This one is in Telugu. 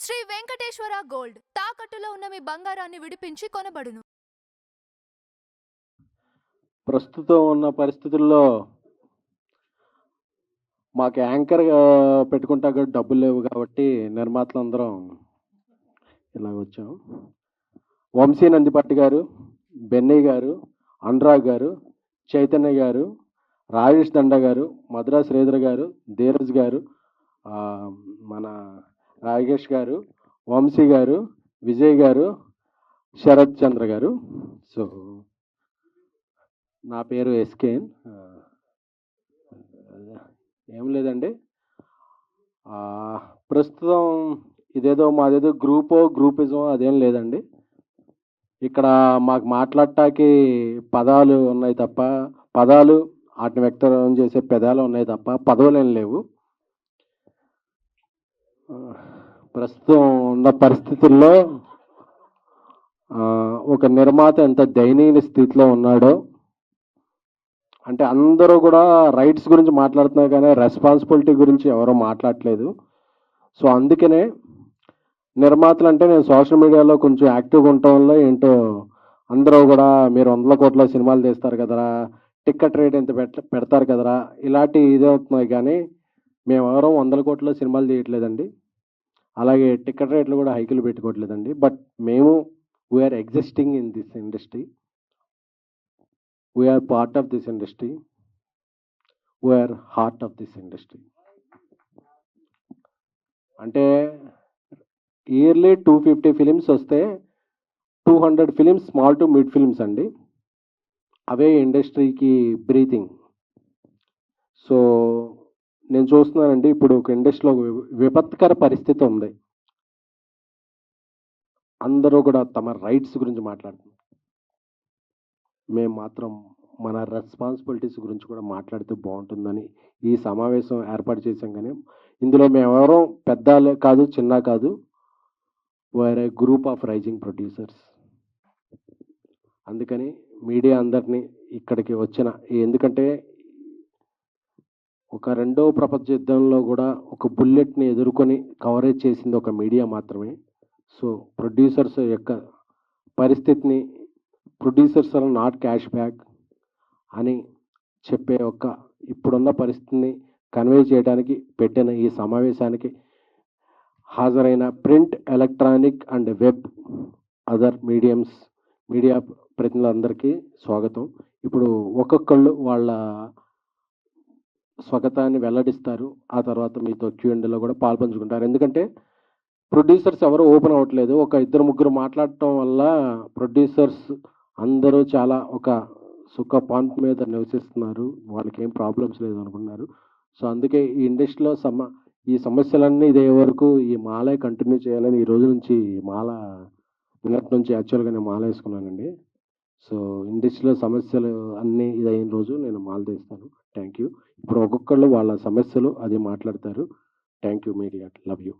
శ్రీ వెంకటేశ్వర గోల్డ్ తాకట్టులో ఉన్న మీ బంగారాన్ని విడిపించి కొనబడును. ప్రస్తుతం ఉన్న పరిస్థితుల్లో మాకు యాంకర్ పెట్టుకుంటా డబ్బులు లేవు కాబట్టి నిర్మాతలందరం ఇలా వచ్చాం. వంశీ నందిపట్టి గారు, బెన్నీ గారు, అనురాగ్ గారు, చైతన్య గారు, రాజేష్ దండ గారు, మద్రా శ్రీధర్ గారు, ధీరజ్ గారు, మన రాజేష్ గారు, వంశీ గారు, విజయ్ గారు, శరత్ చంద్ర గారు. సో నా పేరు ఎస్కేన్. ఏం లేదండి, ప్రస్తుతం ఇదేదో మాదేదో గ్రూపిజం అదేం లేదండి. ఇక్కడ మాకు మాట్లాడటానికి పదాలు ఉన్నాయి తప్ప, పదాలు వాటిని వ్యక్తం చేసే పెదాలు ఉన్నాయి తప్ప పదవులు ఏం లేవు. ప్రస్తుతం ఉన్న పరిస్థితుల్లో ఒక నిర్మాత ఎంత దయనీయ స్థితిలో ఉన్నాడో, అంటే అందరూ కూడా రైట్స్ గురించి మాట్లాడుతున్నారు కానీ రెస్పాన్సిబిలిటీ గురించి ఎవరో మాట్లాడట్లేదు. సో అందుకనే నిర్మాతలు అంటే నేను సోషల్ మీడియాలో కొంచెం యాక్టివ్గా ఉండటం వల్ల ఏంటో అందరూ కూడా మీరు 100 కోట్ల సినిమాలు తీస్తారు కదరా, టికెట్ రేట్ ఎంత పెడతారు కదరా, ఇలాంటి ఇదే అవుతున్నాయి. కానీ మేము ఎవరో 100 కోట్ల సినిమాలు తీయట్లేదండి, అలాగే టికెట్ రేట్లు కూడా హైకులు పెట్టుకోవట్లేదండి. బట్ మేము we are existing in this industry, we are part of this industry, we are heart of this industry. అంటే ఇయర్లీ 250 ఫిలిమ్స్ వస్తే 200 films small to mid films అండి. అవే ఇండస్ట్రీకి బ్రీతింగ్. సో నేను చూస్తున్నానండి, ఇప్పుడు ఒక ఇండస్ట్రీలో విపత్కర పరిస్థితి ఉంది. అందరూ కూడా తమ రైట్స్ గురించి మాట్లాడుతున్నారు, మేము మాత్రం మన రెస్పాన్సిబిలిటీస్ గురించి కూడా మాట్లాడితే బాగుంటుందని ఈ సమావేశం ఏర్పాటు చేశాం. కానీ ఇందులో మేమెవరో పెద్ద కాదు చిన్న కాదు, వేరే గ్రూప్ ఆఫ్ రైజింగ్ ప్రొడ్యూసర్స్. అందుకని మీడియా అందరినీ ఇక్కడికి వచ్చిన, ఎందుకంటే ఒక రెండవ ప్రపంచ యుద్ధంలో కూడా ఒక బుల్లెట్ని ఎదుర్కొని కవరేజ్ చేసింది ఒక మీడియా మాత్రమే. సో ప్రొడ్యూసర్స్ యొక్క పరిస్థితిని, producers are not cash back అని చెప్పే ఇప్పుడున్న పరిస్థితిని కన్వే చేయడానికి పెట్టిన ఈ సమావేశానికి హాజరైన print, electronic and web other media ప్రతినిధులందరికీ స్వాగతం. ఇప్పుడు ఒక్కొక్కళ్ళు వాళ్ళ స్వాగతాన్ని వెల్లడిస్తారు, ఆ తర్వాత మీతో Q&Aలో కూడా పాల్పంచుకుంటారు. ఎందుకంటే ప్రొడ్యూసర్స్ ఎవరు ఓపెన్ అవ్వట్లేదు. ఒక 2-3 మాట్లాడటం వల్ల ప్రొడ్యూసర్స్ అందరూ చాలా ఒక సుఖ పాయింట్ మీద నివసిస్తున్నారు, వాళ్ళకి ఏం ప్రాబ్లమ్స్ లేదు అనుకున్నారు. సో అందుకే ఈ ఇండస్ట్రీలో ఈ సమస్యలన్నీ ఇదే వరకు ఈ మాలే కంటిన్యూ చేయాలని ఈ రోజు నుంచి మాల నిన్నటి నుంచి యాక్చువల్గా నేను మాల వేసుకున్నానండి. సో ఇండస్ట్రీలో సమస్యలు అన్నీ ఇదైన రోజు నేను మాల తీస్తాను. Thank you. ఇప్పుడు ఒక్కొక్కళ్ళు వాళ్ళ సమస్యలు అది మాట్లాడతారు. Thank you media, love you.